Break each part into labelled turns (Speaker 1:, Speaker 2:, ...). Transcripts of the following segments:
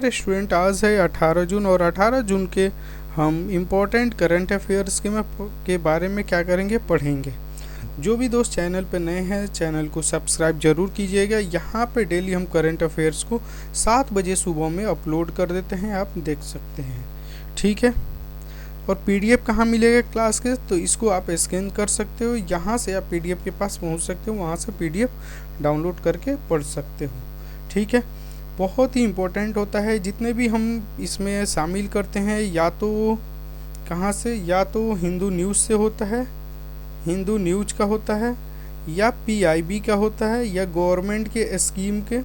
Speaker 1: Student, आज है 18 जून और 18 जून के हम इम्पोर्टेंट करंट अफेयर्स के बारे में क्या करेंगे, पढ़ेंगे। जो भी दोस्त चैनल पे नए हैं चैनल को सब्सक्राइब जरूर कीजिएगा। यहाँ पे डेली हम करंट अफेयर्स को 7 बजे सुबह में अपलोड कर देते हैं, आप देख सकते हैं, ठीक है। और पीडीएफ कहाँ मिलेगा क्लास के, तो इसको आप स्कैन कर सकते हो, यहाँ से आप पीडीएफ के पास पहुँच सकते हो, वहाँ से पीडीएफ डाउनलोड करके पढ़ सकते हो, ठीक है। बहुत ही इम्पोर्टेंट होता है, जितने भी हम इसमें शामिल करते हैं या तो कहाँ से, या तो हिंदू न्यूज़ से होता है, हिंदू न्यूज़ का होता है, या पीआईबी का होता है, या गवर्नमेंट के स्कीम के।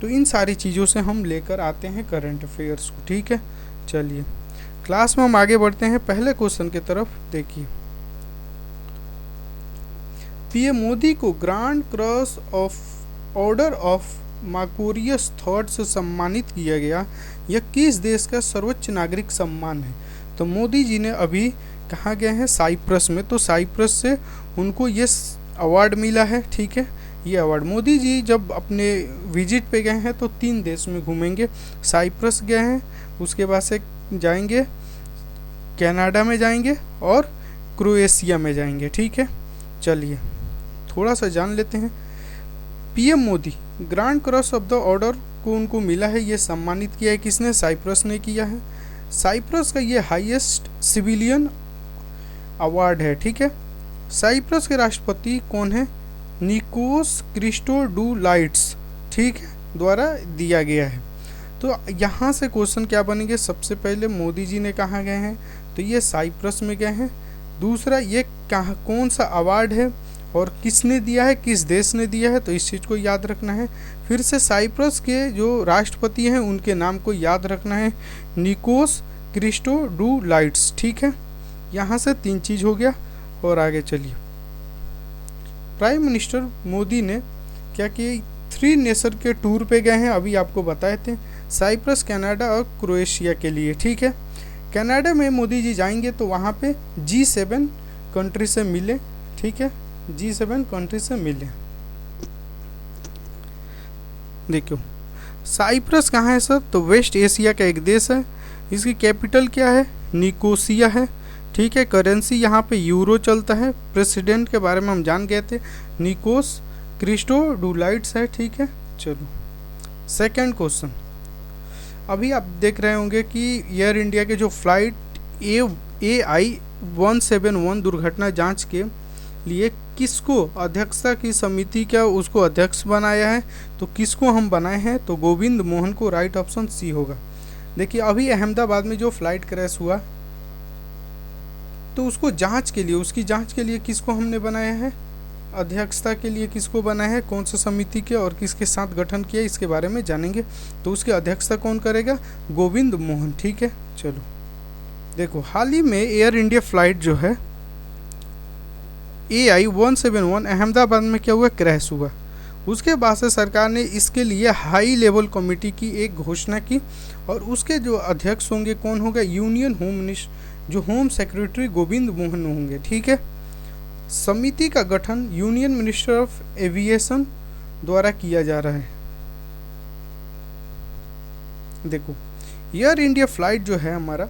Speaker 1: तो इन सारी चीज़ों से हम लेकर आते हैं करंट अफेयर्स को, ठीक है। चलिए क्लास में हम आगे बढ़ते हैं। पहले क्वेश्चन की तरफ देखिए। पीएम मोदी को grand cross of order of Makarios third से सम्मानित किया गया। यह किस देश का सर्वोच्च नागरिक सम्मान है? तो मोदी जी ने अभी कहाँ गए हैं, साइप्रस में। तो साइप्रस से उनको ये अवार्ड मिला है, ठीक है। ये अवार्ड मोदी जी जब अपने विजिट पे गए हैं तो 3 देश में घूमेंगे। साइप्रस गए हैं, उसके बाद से जाएंगे कनाडा में जाएंगे और क्रोएशिया में जाएंगे, ठीक है। चलिए थोड़ा सा जान लेते हैं। PM Modi grand cross of the order को उनको मिला है, ये सम्मानित किया है किसने, साइप्रस ने किया है। साइप्रस का ये हाईएस्ट सिविलियन अवार्ड है, ठीक है। साइप्रस के राष्ट्रपति कौन है, निकोस क्रिस्टोडुलाइड्स, ठीक है, द्वारा दिया गया है। तो यहाँ से क्वेश्चन क्या बनेंगे, सबसे पहले मोदी जी ने कहाँ गए हैं, तो ये साइप्रस में गए हैं। दूसरा ये कहाँ, कौन सा अवार्ड है और किसने दिया है, किस देश ने दिया है, तो इस चीज़ को याद रखना है। फिर से साइप्रस के जो राष्ट्रपति हैं उनके नाम को याद रखना है, निकोस क्रिस्टोडुलाइड्स, ठीक है। यहाँ से 3 चीज़ हो गया। और आगे चलिए। प्राइम मिनिस्टर मोदी ने क्या किया, 3 नेशन के टूर पे गए हैं, अभी आपको बताए थे, साइप्रस, कनाडा और क्रोएशिया के लिए, ठीक है। कनाडा में मोदी जी जाएंगे तो वहाँ पे G7 कंट्री से मिले, ठीक है, G7 कंट्री से मिले। देखो साइप्रस कहाँ है सर, तो वेस्ट एशिया का एक देश है। इसकी कैपिटल क्या है, निकोसिया है, ठीक है। करेंसी यहाँ पे यूरो चलता है। प्रेसिडेंट के बारे में हम जान गए थे, निकोस क्रिस्टोडुलाइड्स है, ठीक है। चलो सेकंड क्वेश्चन। अभी आप देख रहे होंगे कि एयर इंडिया के जो फ्लाइट AI 171 दुर्घटना जांच के लिए किसको अध्यक्षता की समिति का उसको अध्यक्ष बनाया है, तो किसको हम बनाए हैं, तो गोविंद मोहन को। राइट ऑप्शन सी होगा। देखिए अभी अहमदाबाद में जो फ्लाइट क्रैश हुआ तो उसको जांच के लिए, उसकी जांच के लिए किसको हमने बनाया है, अध्यक्षता के लिए किसको बनाया है, कौन सा समिति के और किसके साथ गठन किया, इसके बारे में जानेंगे। तो उसकी अध्यक्षता कौन करेगा, गोविंद मोहन, ठीक है। चलो देखो हाल ही में एयर इंडिया फ्लाइट जो है AI 171 अहमदाबाद में क्या हुआ, क्रैश हुआ। उसके बाद से सरकार ने इसके लिए हाई लेवल कमेटी की एक घोषणा की और उसके जो अध्यक्ष होंगे कौन होगा, यूनियन होम मिनिस्टर, जो होम सेक्रेटरी गोविंद मोहन होंगे, ठीक है। समिति का गठन यूनियन मिनिस्टर ऑफ एविएशन द्वारा किया जा रहा है। देखो एयर इंडिया फ्लाइट जो है हमारा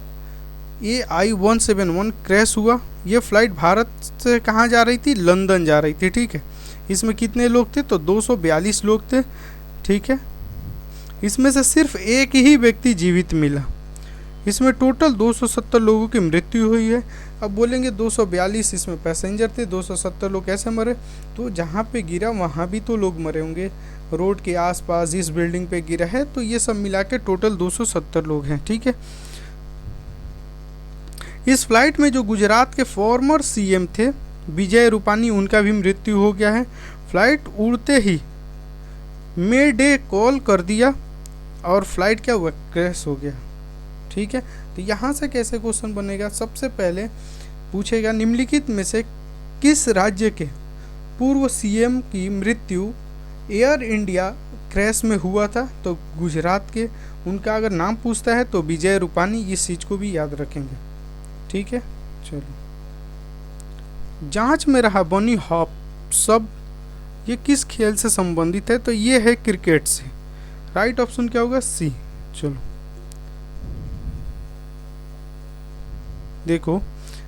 Speaker 1: AI 171 क्रैश हुआ। ये फ्लाइट भारत से कहाँ जा रही थी, लंदन जा रही थी, ठीक है। इसमें कितने लोग थे, तो 242 लोग थे, ठीक है। इसमें से सिर्फ एक ही व्यक्ति जीवित मिला। इसमें टोटल 270 लोगों की मृत्यु हुई है। अब बोलेंगे 242 इसमें पैसेंजर थे, 270 लोग कैसे मरे, तो जहाँ पे गिरा वहाँ भी तो लोग मरे होंगे, रोड के आसपास इस बिल्डिंग पे गिरा है, तो ये सब मिला के टोटल 270 लोग हैं, ठीक है। इस फ्लाइट में जो गुजरात के फॉर्मर CM थे विजय रूपानी, उनका भी मृत्यु हो गया है। फ्लाइट उड़ते ही मे डे कॉल कर दिया और फ्लाइट क्या हुआ, क्रैश हो गया, ठीक है। तो यहाँ से कैसे क्वेश्चन बनेगा, सबसे पहले पूछेगा निम्नलिखित में से किस राज्य के पूर्व CM की मृत्यु एयर इंडिया क्रैश में हुआ था, तो गुजरात के। उनका अगर नाम पूछता है तो विजय रूपानी, इस चीज़ को भी याद रखेंगे, ठीक है। चलो जांच में रहा बनी हॉप शब्द, ये किस खेल से संबंधित है, तो ये है क्रिकेट से। राइट ऑप्शन क्या होगा, सी। चलो देखो,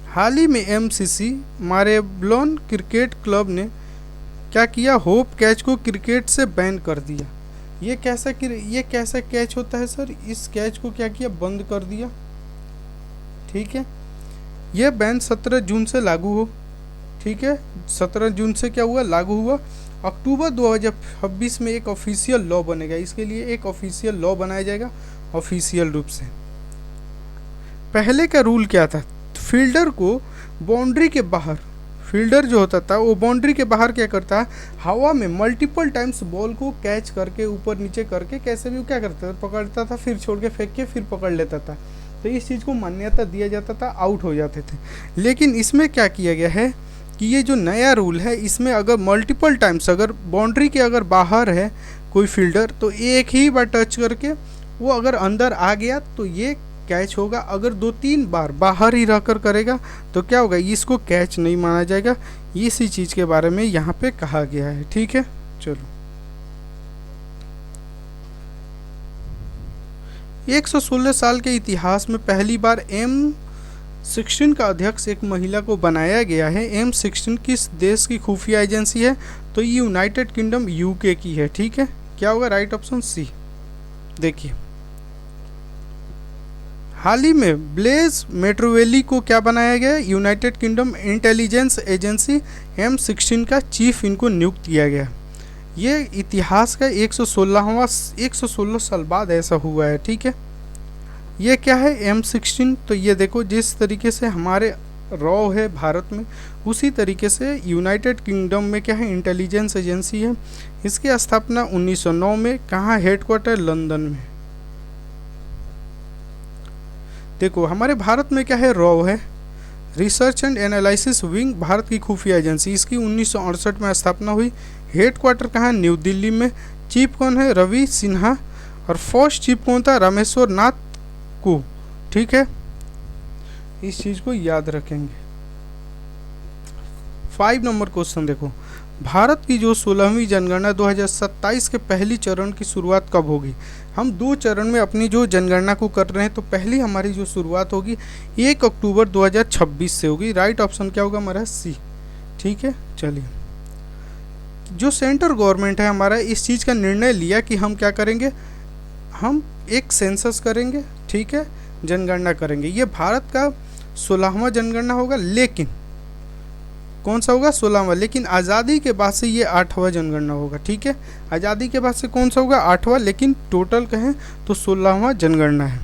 Speaker 1: हाल ही में एमसीसी मारेबलोन क्रिकेट क्लब ने क्या किया, होप कैच को क्रिकेट से बैन कर दिया। ये कैसा कैच होता है सर, इस कैच को क्या किया, बंद कर दिया। ठीक है, यह बैन 17 जून से लागू हो। ठीक है, 17 जून से क्या हुआ, लागू हुआ। अक्टूबर 2026 में एक ऑफिशियल लॉ बनेगा, इसके लिए एक ऑफिशियल लॉ बनाया जाएगा ऑफिशियल रूप से। पहले का रूल क्या था, फील्डर को बाउंड्री के बाहर, फील्डर जो होता था वो बाउंड्री के बाहर क्या करता है, हवा में मल्टीपल टाइम्स बॉल को कैच करके ऊपर नीचे करके कैसे भी क्या करता था, पकड़ता था, फिर छोड़ के फेंक के फिर पकड़ लेता था। तो इस चीज़ को मान्यता दिया जाता था, आउट हो जाते थे। लेकिन इसमें क्या किया गया है कि ये जो नया रूल है, इसमें अगर मल्टीपल टाइम्स अगर बाउंड्री के अगर बाहर है कोई फील्डर, तो एक ही बार टच करके वो अगर अंदर आ गया तो ये कैच होगा। अगर 2-3 बार बाहर ही रहकर करेगा तो क्या होगा, इसको कैच नहीं माना जाएगा। इसी चीज़ के बारे में यहाँ पे कहा गया है। ठीक है, चलो 116 साल के इतिहास में पहली बार M16 का अध्यक्ष एक महिला को बनाया गया है। M16 किस देश की खुफिया एजेंसी है, तो ये यूनाइटेड किंगडम यूके की है। ठीक है, क्या होगा, राइट ऑप्शन सी। देखिए, हाल ही में ब्लेज मेट्रोवेली को क्या बनाया गया, United kingdom intelligence agency M16 का चीफ इनको नियुक्त किया गया। ये इतिहास का 116 साल बाद ऐसा हुआ है। ठीक है, ये क्या है M16, तो ये देखो जिस तरीके से हमारे रॉ है भारत में, उसी तरीके से यूनाइटेड किंगडम में क्या है, इंटेलिजेंस एजेंसी है। इसकी स्थापना 1909 में, कहाँ, हेडक्वार्टर लंदन में। देखो हमारे भारत में क्या है, रॉ है, research and analysis wing, Bharat की खुफिया एजेंसी। इसकी 1968 में स्थापना हुई। हेडक्वार्टर कहाँ, न्यू दिल्ली में। चीफ कौन है, रवि सिन्हा। और फर्स्ट चीफ कौन था, रामेश्वर नाथ को। ठीक है, इस चीज़ को याद रखेंगे। 5 नंबर क्वेश्चन देखो, भारत की जो 16वीं जनगणना 2027 के पहली चरण की शुरुआत कब होगी। हम 2 चरण में अपनी जो जनगणना को कर रहे हैं, तो पहली हमारी जो शुरुआत होगी 1 अक्टूबर 2026 से होगी। राइट ऑप्शन क्या होगा हमारा, सी। ठीक है, चलिए, जो सेंट्रल गवर्नमेंट है हमारा इस चीज़ का निर्णय लिया कि हम क्या करेंगे, हम एक सेंसस करेंगे। ठीक है, जनगणना करेंगे। ये भारत का 16वां जनगणना होगा, लेकिन कौन सा होगा, 16वां। लेकिन आज़ादी के बाद से ये 8वां जनगणना होगा। ठीक है, आज़ादी के बाद से कौन सा होगा, 8वां, लेकिन टोटल कहें तो 16वां जनगणना है।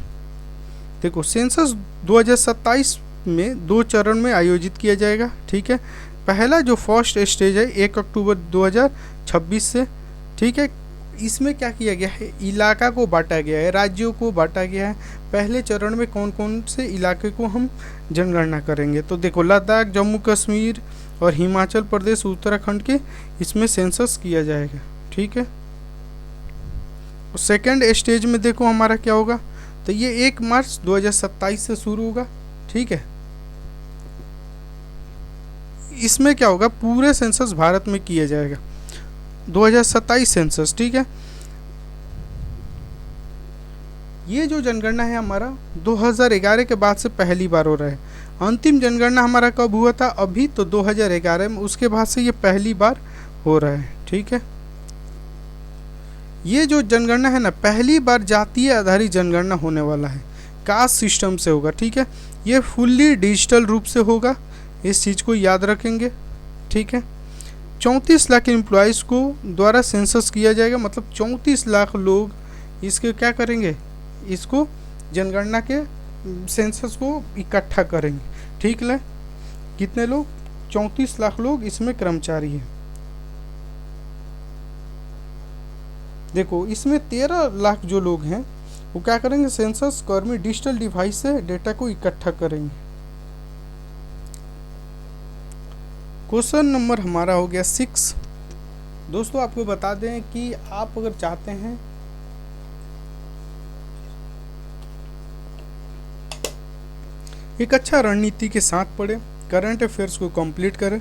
Speaker 1: देखो, सेंसस 2027 में 2 चरण में आयोजित किया जाएगा। ठीक है, पहला जो फर्स्ट स्टेज है 1 अक्टूबर 2026 से। ठीक है, इसमें क्या किया गया है, इलाका को बांटा गया है, राज्यों को बांटा गया है। पहले चरण में कौन कौन से इलाके को हम जनगणना करेंगे, तो देखो लद्दाख, जम्मू कश्मीर और हिमाचल प्रदेश, उत्तराखंड के इसमें सेंसस किया जाएगा। ठीक है, और सेकेंड स्टेज में देखो हमारा क्या होगा, तो ये 1 मार्च 2027 से शुरू होगा। ठीक है, इसमें क्या होगा, पूरे सेंसस भारत में किया जाएगा, 2027 सेंसस। ठीक है, ये जो जनगणना है हमारा 2011 के बाद से पहली बार हो रहा है। अंतिम जनगणना हमारा कब हुआ था, अभी तो 2011 में, उसके बाद से ये पहली बार हो रहा है। ठीक है, ये जो जनगणना है ना, पहली बार जातीय आधारित जनगणना होने वाला है, कास्ट सिस्टम से होगा। ठीक है, ये फुल्ली डिजिटल रूप से होगा, इस चीज़ को याद रखेंगे। ठीक है, 34 लाख एम्प्लॉयज़ को द्वारा सेंसस किया जाएगा, मतलब 34 लाख लोग इसके क्या करेंगे, इसको जनगणना के सेंसस को इकट्ठा करेंगे। ठीक है, कितने लोग, 34 लाख लोग इसमें कर्मचारी हैं। देखो, इसमें 13 लाख जो लोग हैं वो क्या करेंगे, सेंसस कर्मी डिजिटल डिवाइस से डेटा को इकट्ठा करेंगे। क्वेश्चन नंबर हमारा हो गया 6। दोस्तों आपको बता दें कि आप अगर चाहते हैं एक अच्छा रणनीति के साथ पढ़े, करंट अफेयर्स को कंप्लीट करें,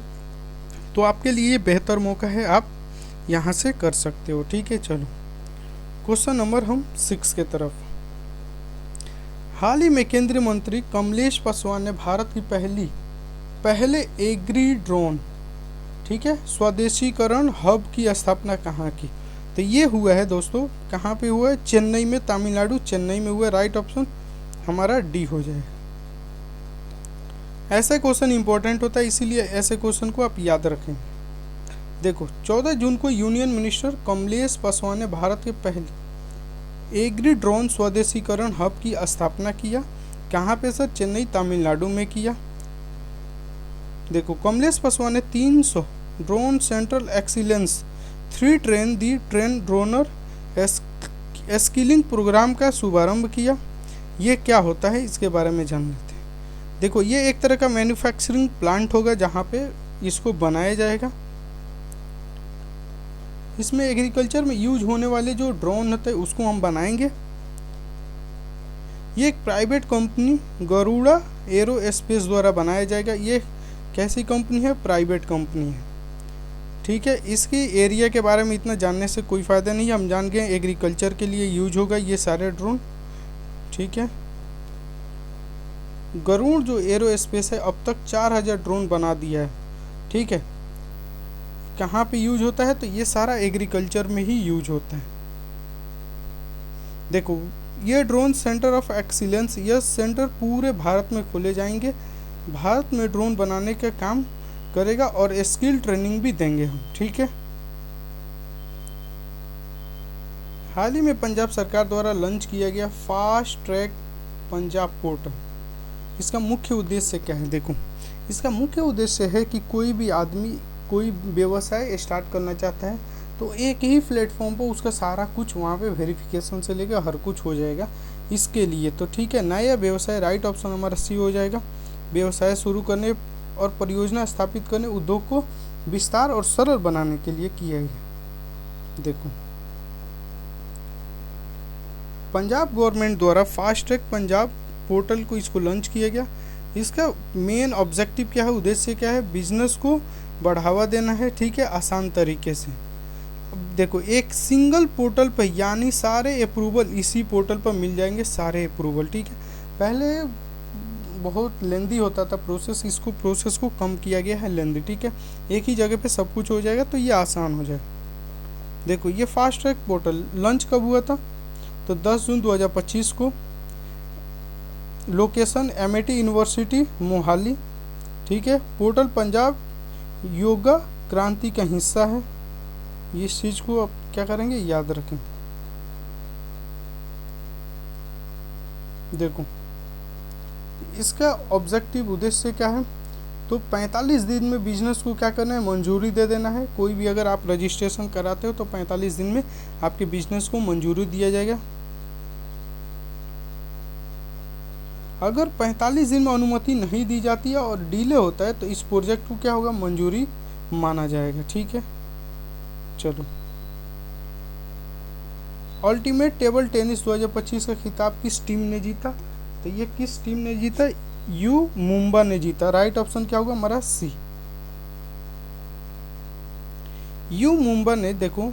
Speaker 1: तो आपके लिए बेहतर मौका है, आप यहाँ से कर सकते हो। ठीक है, चलो क्वेश्चन नंबर हम 6 के तरफ। हाल ही में केंद्रीय मंत्री कमलेश पासवान ने भारत की पहले एग्री ड्रोन, ठीक है, स्वदेशीकरण हब की स्थापना कहाँ की? तो ये हुआ है दोस्तों, कहाँ पे हुआ है? चेन्नई में, तमिलनाडु, चेन्नई में हुआ है। राइट ऑप्शन हमारा डी हो जाए। ऐसा क्वेश्चन इंपॉर्टेंट होता है, इसीलिए ऐसे क्वेश्चन को आप याद रखें। देखो 14 जून को यूनियन मिनिस्टर कमलेश पासवान ने भारत के पहले एग्री ड्रोन स्वदेशीकरण हब की स्थापना किया। कहाँ पे सर? चेन्नई, तमिलनाडु में किया। देखो कमलेश पासवान ने 300 ड्रोन सेंट्रल एक्सीलेंस 3 ट्रेन दी ट्रेन ड्रोनर स्किलिंग प्रोग्राम का शुभारंभ किया। ये क्या होता है इसके बारे में जान लेते हैं। देखो ये एक तरह का मैन्युफैक्चरिंग प्लांट होगा जहाँ पे इसको बनाया जाएगा। इसमें एग्रीकल्चर में यूज होने वाले जो ड्रोन होते हैं उसको हम बनाएंगे। ये एक प्राइवेट कंपनी गरुड़ा एरोस्पेस द्वारा बनाया जाएगा। ये कैसी कंपनी है? प्राइवेट कंपनी है, ठीक है। इसकी एरिया के बारे में इतना जानने से कोई फ़ायदा नहीं है, हम जान गए एग्रीकल्चर के लिए यूज होगा ये सारे ड्रोन, ठीक है। गरुड़ जो एरोस्पेस है अब तक 4000 ड्रोन बना दिया है, ठीक है। कहाँ पे यूज होता है? तो ये सारा एग्रीकल्चर में ही यूज होता है। देखो ये ड्रोन सेंटर ऑफ एक्सीलेंस, यह सेंटर पूरे भारत में खोले जाएंगे। भारत में ड्रोन बनाने का काम करेगा और स्किल ट्रेनिंग भी देंगे हम, ठीक है। हाल ही में पंजाब सरकार द्वारा लॉन्च किया गया फास्ट ट्रैक पंजाब पोर्टल, इसका मुख्य उद्देश्य क्या है? देखो इसका मुख्य उद्देश्य है कि कोई भी आदमी कोई व्यवसाय स्टार्ट करना चाहता है तो एक ही प्लेटफॉर्म पर उसका सारा कुछ वहाँ पे वेरिफिकेशन से लेकर हर कुछ हो जाएगा इसके लिए, तो ठीक है। नया व्यवसाय, राइट ऑप्शन हमारा सी हो जाएगा। व्यवसाय शुरू करने और परियोजना स्थापित करने, उद्योग को विस्तार और सरल बनाने के लिए किया गया। देखो पंजाब गवर्नमेंट द्वारा फास्ट ट्रैक पंजाब पोर्टल को इसको लॉन्च किया गया। इसका मेन ऑब्जेक्टिव क्या है, उद्देश्य क्या है? बिजनेस को बढ़ावा देना है, ठीक है, आसान तरीके से। अब देखो एक सिंगल पोर्टल पर यानी सारे अप्रूवल इसी पोर्टल पर मिल जाएंगे, सारे अप्रूवल, ठीक है। पहले बहुत लेंदी होता था प्रोसेस, इसको प्रोसेस को कम किया गया है लेंदी, ठीक है। एक ही जगह पे सब कुछ हो जाएगा तो ये आसान हो जाएगा। देखो ये फास्ट ट्रैक पोर्टल लॉन्च कब हुआ था? तो 10 जून 2025 को। लोकेशन एमआईटी यूनिवर्सिटी मोहाली, ठीक है। पोर्टल पंजाब योगा क्रांति का हिस्सा है। इस चीज़ को आप क्या करेंगे, याद रखें। देखो इसका ऑब्जेक्टिव उद्देश्य क्या है? तो 45 दिन में बिजनेस को क्या करना है, मंजूरी दे देना है। कोई भी अगर आप रजिस्ट्रेशन कराते हो तो 45 दिन में आपके बिजनेस को मंजूरी दिया जाएगा। अगर 45 दिन में अनुमति नहीं दी जाती है और डिले होता है तो इस प्रोजेक्ट को क्या होगा, मंजूरी माना जाएगा, ठीक है। चलो अल्टीमेट टेबल टेनिस 2025 का खिताब किस टीम ने जीता? तो ये किस टीम ने जीता? यू मुंबा ने जीता। राइट ऑप्शन क्या होगा हमारा? सी। यू मुंबा ने देखो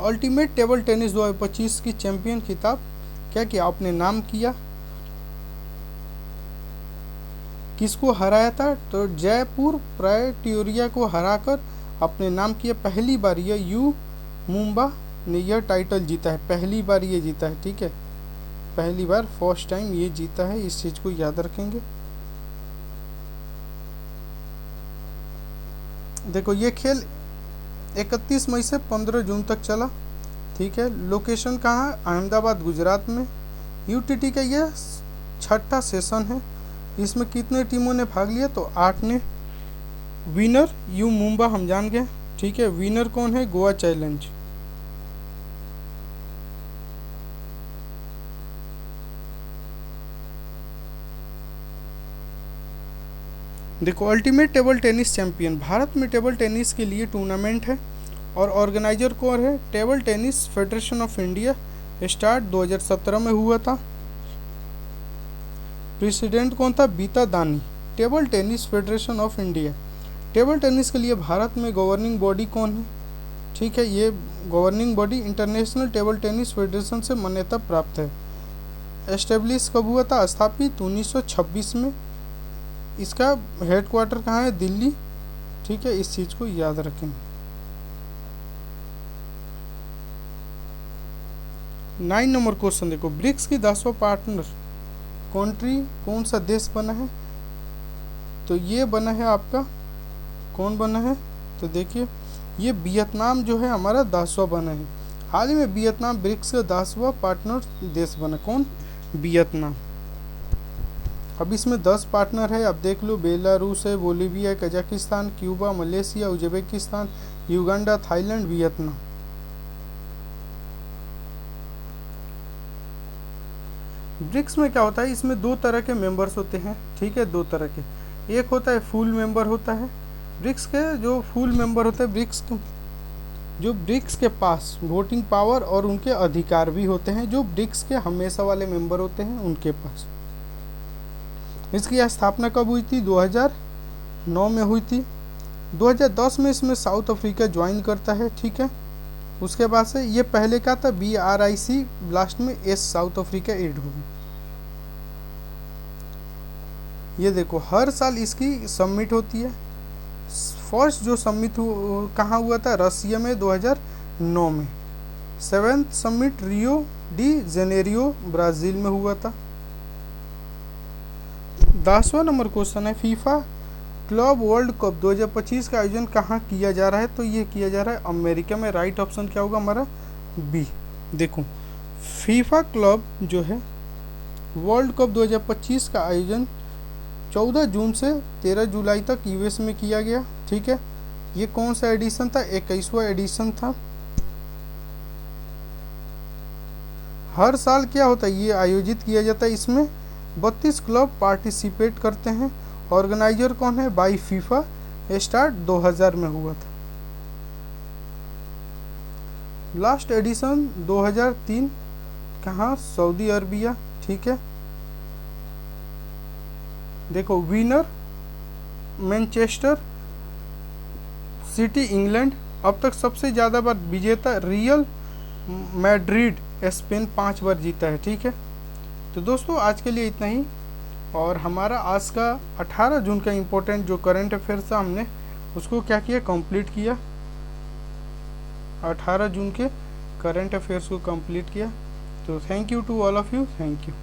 Speaker 1: अल्टीमेट टेबल टेनिस 2025 की चैंपियन खिताब क्या किया, अपने नाम किया। किसको हराया था? तो जयपुर प्राइटोरिया को हराकर अपने नाम किया। पहली बार यह यू मुंबा ने यह टाइटल जीता है, पहली बार ये जीता है, ठीक है। पहली बार, फर्स्ट टाइम ये जीता है, इस चीज को याद रखेंगे। देखो ये खेल 31 मई से 15 जून तक चला, ठीक है। लोकेशन कहाँ? अहमदाबाद गुजरात में। यूटीटी का यह 6ठा सेशन है। इसमें कितने टीमों ने भाग लिया? तो 8 ने। विनर यू मुंबा हम जान गए, ठीक है। विनर कौन है? गोवा चैलेंज। देखो ultimate table tennis champion, Bharat में टेबल टेनिस के लिए टूर्नामेंट है और ऑर्गेनाइजर कौन है? Table tennis federation of India. Start 2017 में हुआ था। प्रेसिडेंट कौन था? बीता दानी। Table tennis federation of India. Table tennis के लिए भारत में गवर्निंग बॉडी कौन है? ठीक है, ये governing body international table tennis federation से मान्यता प्राप्त है। एस्टेब्लिश कब हुआ था, स्थापित 1926 में। इसका हेडक्वार्टर कहाँ है, दिल्ली। ठीक है, इस चीज़ को याद रखें। 9 नंबर क्वेश्चन देखो, ब्रिक्स की 10वां पार्टनर कंट्री कौन सा देश बना है, तो ये बना है आपका, कौन बना है, तो देखिए ये वियतनाम जो है हमारा 10वां बना है। हाल ही में वियतनाम ब्रिक्स का 10वां पार्टनर देश बना, कौन, वियतनाम। अब इसमें 10 पार्टनर है, अब देख लो, बेलारूस है, Bolivia, Kazakhstan, Cuba, Malaysia, Uzbekistan, Uganda, Thailand, Vietnam. BRICS में क्या होता है, इसमें 2 तरह के मेंबर्स होते हैं। ठीक है, 2 तरह के, एक होता है फुल मेंबर होता है। ब्रिक्स के जो फुल मेंबर होते हैं, ब्रिक्स के पास वोटिंग पावर और उनके अधिकार भी होते हैं, जो ब्रिक्स के हमेशा वाले मेंबर होते हैं उनके पास। इसकी स्थापना कब हुई थी, 2009 में हुई थी। 2010 में इसमें साउथ अफ्रीका ज्वाइन करता है। ठीक है, उसके बाद से ये पहले का था BRIC, लास्ट में S साउथ अफ्रीका एड होगी। ये देखो हर साल इसकी सबमिट होती है। फर्स्ट जो सबमिट कहाँ हुआ था, रसिया में 2009 में। 7th submit Rio de Janeiro Brazil में हुआ था। 10वां नंबर क्वेश्चन है, फीफा क्लब वर्ल्ड कप 2025 का आयोजन कहाँ किया जा रहा है, तो ये किया जा रहा है अमेरिका में। राइट ऑप्शन क्या होगा हमारा, बी। देखो फीफा क्लब जो है वर्ल्ड कप 2025 का आयोजन 14 जून से 13 जुलाई तक US में किया गया। ठीक है, ये कौन सा एडिशन था, 21वां एडिशन था। हर साल क्या होता है, ये आयोजित किया जाता है। इसमें 32 क्लब पार्टिसिपेट करते हैं। ऑर्गेनाइजर कौन है, बाई फीफा। स्टार्ट 2000 में हुआ था। लास्ट एडिशन 2003, कहाँ, सऊदी अरबिया। ठीक है, देखो विनर मैनचेस्टर सिटी इंग्लैंड। अब तक सबसे ज़्यादा बार विजेता रियल मैड्रिड स्पेन 5 बार जीता है। ठीक है, तो दोस्तों आज के लिए इतना ही। और हमारा आज का 18 जून का इम्पोर्टेंट जो करंट अफेयर्स था, हमने उसको क्या किया, कंप्लीट किया। 18 जून के करंट अफेयर्स को कंप्लीट किया। तो thank you to all of you, thank you.